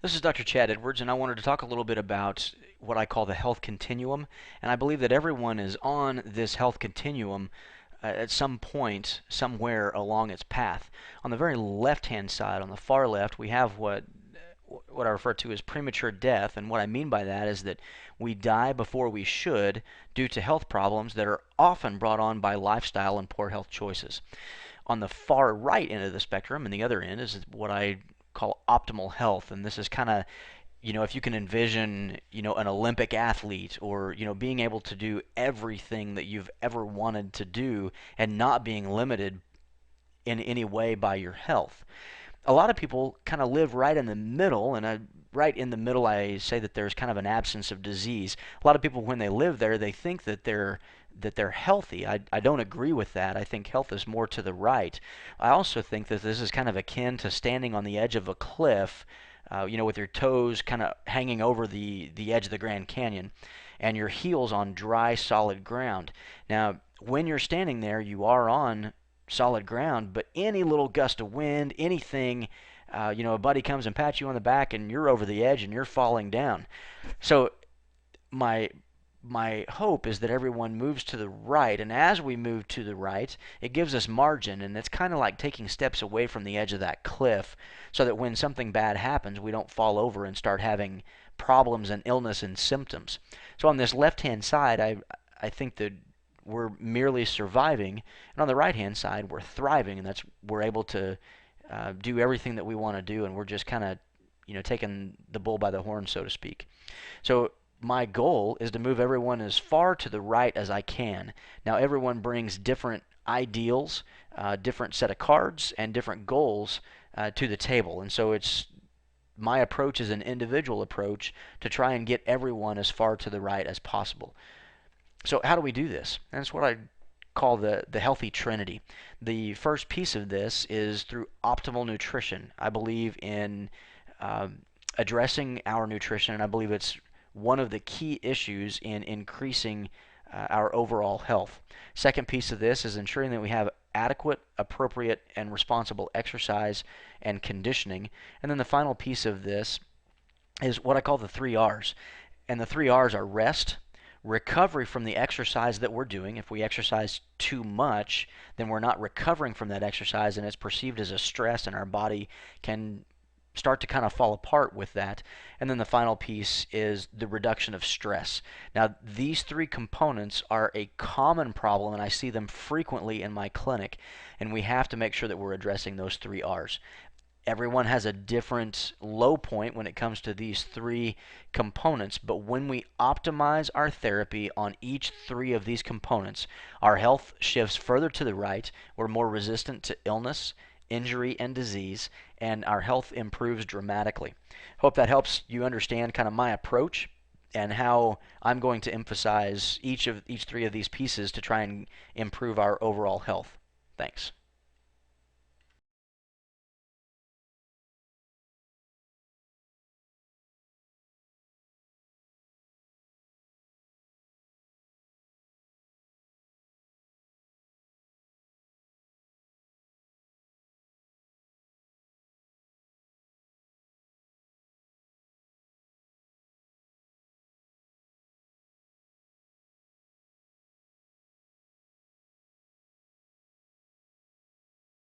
This is Dr. Chad Edwards, and I wanted to talk a little bit about what I call the health continuum. And I believe that everyone is on this health continuum at some point, somewhere along its path. On the very left-hand side, on the far left, we have what I refer to as premature death, and what I mean by that is that we die before we should due to health problems that are often brought on by lifestyle and poor health choices. On the far right end of the spectrum, and the other end, is what I call optimal health, and this is kind of, if you can envision, an Olympic athlete, or, being able to do everything that you've ever wanted to do and not being limited in any way by your health. A lot of people kind of live right in the middle, and right in the middle I say that there's kind of an absence of disease. A lot of people, when they live there, they think that they're healthy. I don't agree with that. I think health is more to the right. I also think that this is kind of akin to standing on the edge of a cliff, with your toes kind of hanging over the edge of the Grand Canyon and your heels on dry, solid ground. Now, when you're standing there, you are on solid ground, but any little gust of wind, anything, a buddy comes and pats you on the back and you're over the edge and you're falling down. So my my hope is that everyone moves to the right, and as we move to the right, it gives us margin, and it's kind of like taking steps away from the edge of that cliff so that when something bad happens, we don't fall over and start having problems and illness and symptoms. So on this left-hand side, I think that we're merely surviving, and on the right-hand side, we're thriving, and we're able to do everything that we want to do, and we're just kind of, taking the bull by the horn, so to speak. So my goal is to move everyone as far to the right as I can. Now, everyone brings different ideals, different set of cards, and different goals to the table. And so my approach is an individual approach to try and get everyone as far to the right as possible. So how do we do this? And that's what I call the healthy trinity. The first piece of this is through optimal nutrition. I believe in addressing our nutrition, and I believe it's one of the key issues in increasing our overall health. Second piece of this is ensuring that we have adequate, appropriate, and responsible exercise and conditioning. And then the final piece of this is what I call the 3 R's. And the 3 R's are rest, recovery from the exercise that we're doing. If we exercise too much, then we're not recovering from that exercise, and it's perceived as a stress, and our body can start to kind of fall apart with that. And then the final piece is the reduction of stress. Now, these three components are a common problem, and I see them frequently in my clinic, and we have to make sure that we're addressing those 3 R's. Everyone has a different low point when it comes to these three components, but when we optimize our therapy on each three of these components, our health shifts further to the right. We're more resistant to illness, injury, and disease, and our health improves dramatically. Hope that helps you understand kind of my approach and how I'm going to emphasize each three of these pieces to try and improve our overall health. Thanks.